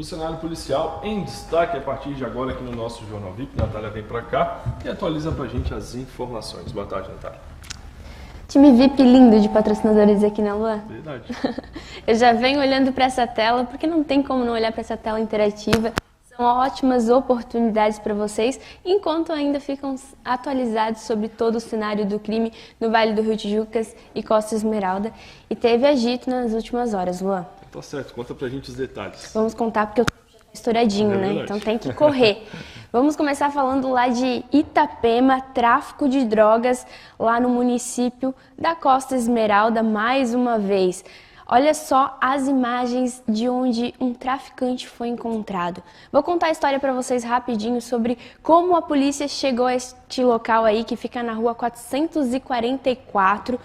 O cenário policial em destaque a partir de agora aqui no nosso Jornal VIP. Natália vem para cá e atualiza para a gente as informações. Boa tarde, Natália. Time VIP lindo de patrocinadores aqui na Lua. Verdade. Eu já venho olhando para essa tela, porque não tem como não olhar para essa tela interativa. São ótimas oportunidades para vocês, enquanto ainda ficam atualizados sobre todo o cenário do crime no Vale do Rio Tijucas e Costa Esmeralda. E teve agito nas últimas horas, Luan. Tá certo, conta pra gente os detalhes. Vamos contar porque eu tô estouradinho, né? Então tem que correr. Vamos começar falando lá de Itapema, tráfico de drogas lá no município da Costa Esmeralda, mais uma vez. Olha só as imagens de onde um traficante foi encontrado. Vou contar a história para vocês rapidinho sobre como a polícia chegou a este local aí, que fica na rua 444.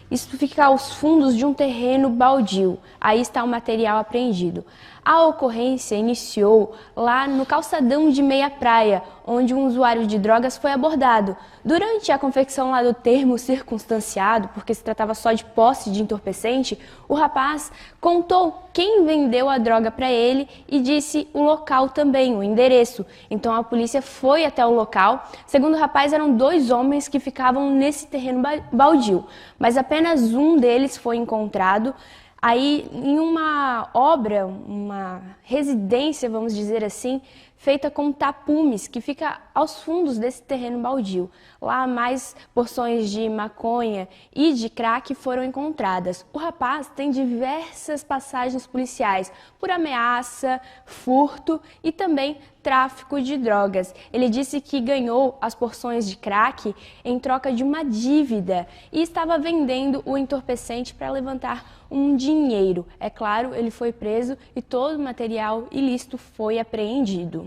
Isso fica aos fundos de um terreno baldio. Aí está o material apreendido. A ocorrência iniciou lá no calçadão de Meia Praia, onde um usuário de drogas foi abordado. Durante a confecção lá do termo circunstanciado, porque se tratava só de posse de entorpecente, o rapaz contou quem vendeu a droga para ele e disse o local também, o endereço. Então a polícia foi até o local. Segundo o rapaz, eram 2 homens que ficavam nesse terreno baldio, mas apenas um deles foi encontrado. Aí, em uma obra, uma residência, vamos dizer assim, feita com tapumes, que fica aos fundos desse terreno baldio. Lá, mais porções de maconha e de crack foram encontradas. O rapaz tem diversas passagens policiais por ameaça, furto e também tráfico de drogas. Ele disse que ganhou as porções de crack em troca de uma dívida e estava vendendo o entorpecente para levantar um dinheiro. É claro, ele foi preso e todo o material ilícito foi apreendido.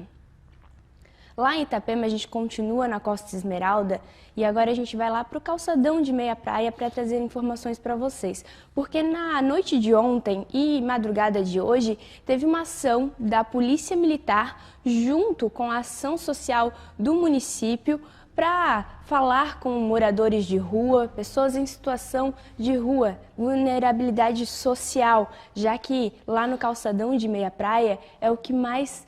Lá em Itapema a gente continua na Costa Esmeralda e agora a gente vai lá para o calçadão de Meia Praia para trazer informações para vocês. Porque na noite de ontem e madrugada de hoje teve uma ação da Polícia Militar junto com a ação social do município para falar com moradores de rua, pessoas em situação de rua, vulnerabilidade social, já que lá no calçadão de Meia Praia é o que mais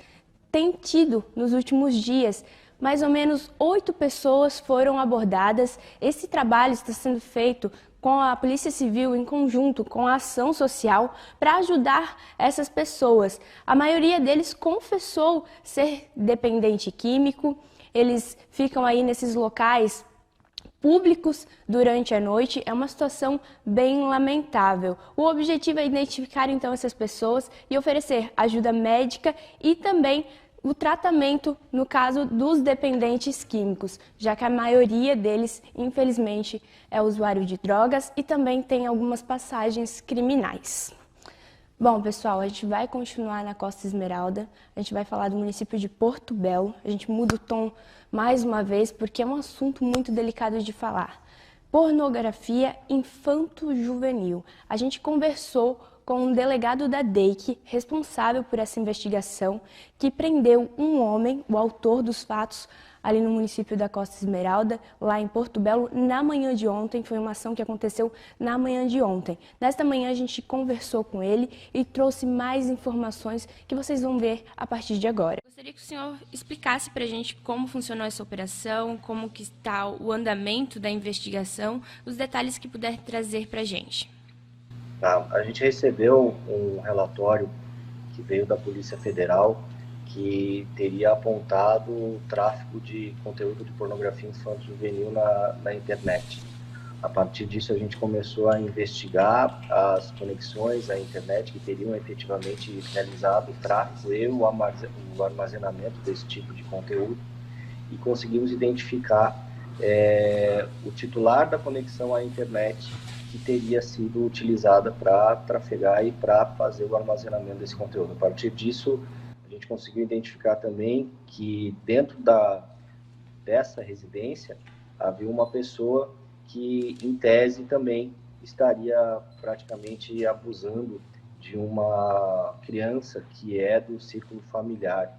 tem tido nos últimos dias. Mais ou menos 8 pessoas foram abordadas. Esse trabalho está sendo feito com a Polícia Civil em conjunto com a ação social para ajudar essas pessoas. A maioria deles confessou ser dependente químico. Eles ficam aí nesses locais públicos durante a noite. É uma situação bem lamentável. O objetivo é identificar então essas pessoas e oferecer ajuda médica e também o tratamento no caso dos dependentes químicos, já que a maioria deles, infelizmente, é usuário de drogas e também tem algumas passagens criminais. Bom, pessoal, a gente vai continuar na Costa Esmeralda, a gente vai falar do município de Porto Belo, a gente muda o tom mais uma vez porque é um assunto muito delicado de falar. Pornografia infanto-juvenil. A gente conversou com um delegado da DEIC, responsável por essa investigação, que prendeu um homem, o autor dos fatos, ali no município da Costa Esmeralda, lá em Porto Belo, na manhã de ontem. Foi uma ação que aconteceu na manhã de ontem. Nesta manhã a gente conversou com ele e trouxe mais informações que vocês vão ver a partir de agora. Gostaria que o senhor explicasse para a gente como funcionou essa operação, como que está o andamento da investigação, os detalhes que puder trazer para a gente. A gente recebeu um relatório que veio da Polícia Federal que teria apontado o tráfico de conteúdo de pornografia infanto-juvenil na internet. A partir disso, a gente começou a investigar as conexões à internet que teriam efetivamente realizado o tráfico e o armazenamento desse tipo de conteúdo e conseguimos identificar o titular da conexão à internet que teria sido utilizada para trafegar e para fazer o armazenamento desse conteúdo. A partir disso, a gente conseguiu identificar também que dentro dessa residência havia uma pessoa que, em tese, também estaria praticamente abusando de uma criança que é do círculo familiar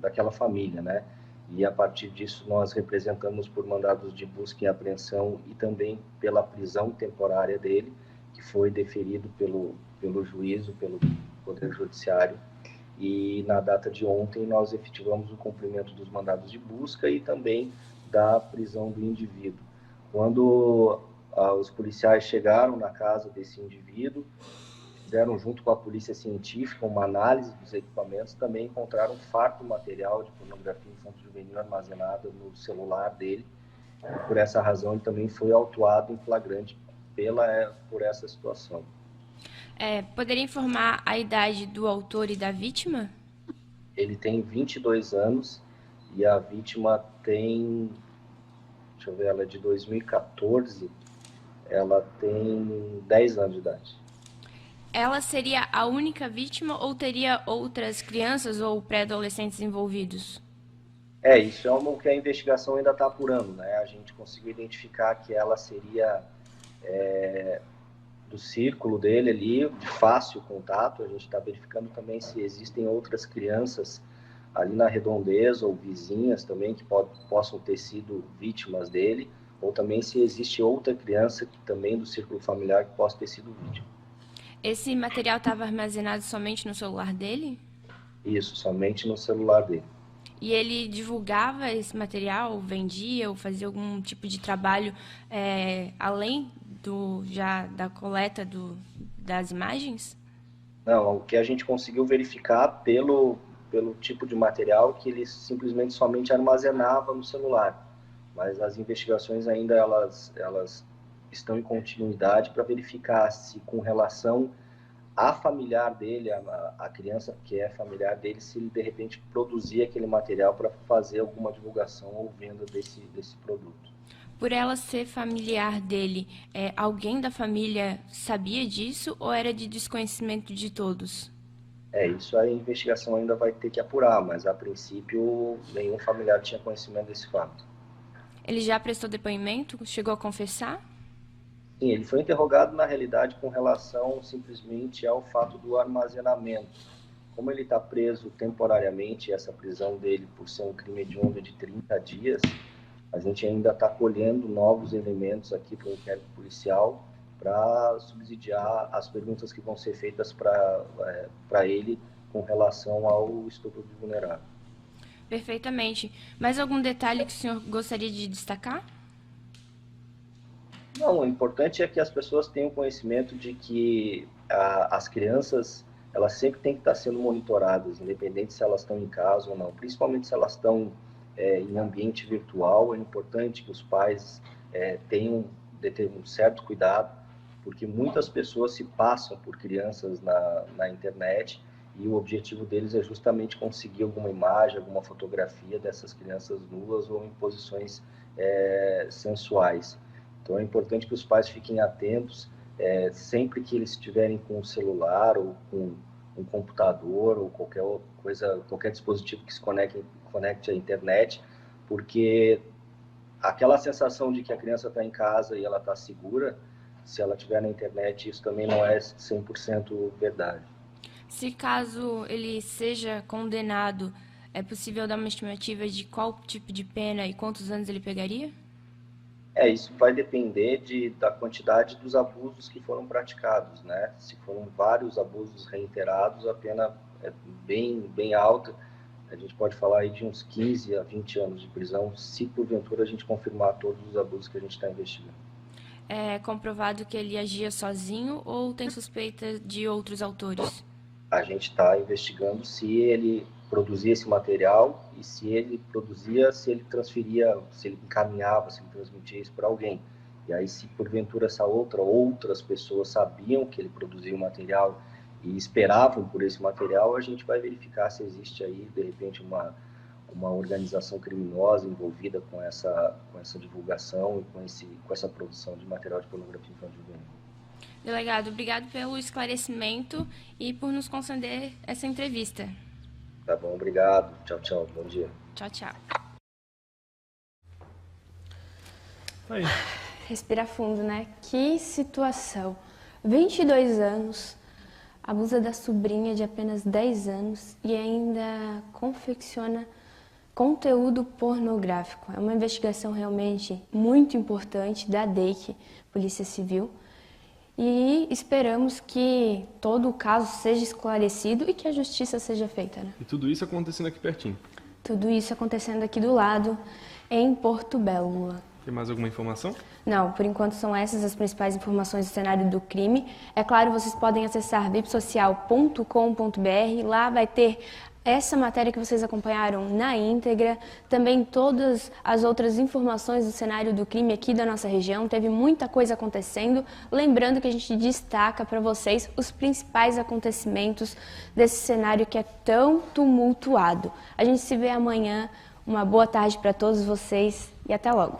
daquela família, né? E a partir disso nós representamos por mandados de busca e apreensão e também pela prisão temporária dele, que foi deferido pelo juízo, Poder Judiciário. E na data de ontem nós efetivamos o cumprimento dos mandados de busca e também da prisão do indivíduo. Quando os policiais chegaram na casa desse indivíduo, fizeram junto com a polícia científica uma análise dos equipamentos, também encontraram farto material de pornografia infanto-juvenil armazenada no celular dele. Por essa razão, ele também foi autuado em flagrante por essa situação. Poderia informar a idade do autor e da vítima? Ele tem 22 anos e a vítima tem, deixa eu ver, ela é de 2014, ela tem 10 anos de idade. Ela seria a única vítima ou teria outras crianças ou pré-adolescentes envolvidos? Isso é o que a investigação ainda está apurando, né? A gente conseguiu identificar que ela seria do círculo dele ali, de fácil contato. A gente está verificando também se existem outras crianças ali na redondeza ou vizinhas também que possam ter sido vítimas dele, ou também se existe outra criança que também do círculo familiar que possa ter sido vítima. Esse material estava armazenado somente no celular dele? Isso, somente no celular dele. E ele divulgava esse material, vendia ou fazia algum tipo de trabalho além da coleta das imagens? Não, o que a gente conseguiu verificar pelo tipo de material que ele simplesmente somente armazenava no celular. Mas as investigações ainda elas estão em continuidade para verificar se com relação a familiar dele, a criança que é familiar dele, se ele de repente produzia aquele material para fazer alguma divulgação ou venda desse produto. Por ela ser familiar dele, alguém da família sabia disso ou era de desconhecimento de todos? Isso a investigação ainda vai ter que apurar, mas a princípio nenhum familiar tinha conhecimento desse fato. Ele já prestou depoimento? Chegou a confessar? Sim, ele foi interrogado na realidade com relação simplesmente ao fato do armazenamento. Como ele está preso temporariamente, essa prisão dele por ser um crime hediondo de 30 dias, a gente ainda está colhendo novos elementos aqui para o inquérito policial para subsidiar as perguntas que vão ser feitas para ele com relação ao estupro de vulnerável. Perfeitamente. Mais algum detalhe que o senhor gostaria de destacar? Não, o importante é que as pessoas tenham conhecimento de que as crianças, elas sempre têm que estar sendo monitoradas, independente se elas estão em casa ou não, principalmente se elas estão em ambiente virtual. É importante que os pais tenham de ter um certo cuidado, porque muitas pessoas se passam por crianças na internet e o objetivo deles é justamente conseguir alguma imagem, alguma fotografia dessas crianças nuas ou em posições sensuais. Então é importante que os pais fiquem atentos sempre que eles estiverem com o celular ou com um computador ou qualquer dispositivo que se conecte à internet, porque aquela sensação de que a criança está em casa e ela está segura, se ela estiver na internet, isso também não é 100% verdade. Se caso ele seja condenado, é possível dar uma estimativa de qual tipo de pena e quantos anos ele pegaria? Isso vai depender da quantidade dos abusos que foram praticados, né? Se foram vários abusos reiterados, a pena é bem alta. A gente pode falar aí de uns 15 a 20 anos de prisão, se porventura a gente confirmar todos os abusos que a gente está investigando. É comprovado que ele agia sozinho ou tem suspeita de outros autores? A gente está investigando se ele produzia esse material e se ele produzia, se ele transferia, se ele encaminhava, se ele transmitia isso para alguém. E aí, se porventura outras pessoas sabiam que ele produzia o material e esperavam por esse material, a gente vai verificar se existe aí, de repente, uma organização criminosa envolvida com essa divulgação e com essa produção de material de pornografia infanto-juvenil. Delegado, obrigado pelo esclarecimento e por nos conceder essa entrevista. Tá bom, obrigado. Tchau, bom dia. Tchau. Aí. Respira fundo, né? Que situação. 22 anos, abusa da sobrinha de apenas 10 anos e ainda confecciona conteúdo pornográfico. É uma investigação realmente muito importante da DEIC, Polícia Civil. e esperamos que todo o caso seja esclarecido e que a justiça seja feita, né? E tudo isso acontecendo aqui pertinho? Tudo isso acontecendo aqui do lado, em Porto Belo, Lula. Tem mais alguma informação? Não, por enquanto são essas as principais informações do cenário do crime. É claro, vocês podem acessar vipsocial.com.br, lá vai ter essa matéria que vocês acompanharam na íntegra, também todas as outras informações do cenário do crime aqui da nossa região, teve muita coisa acontecendo, lembrando que a gente destaca para vocês os principais acontecimentos desse cenário que é tão tumultuado. A gente se vê amanhã, uma boa tarde para todos vocês e até logo.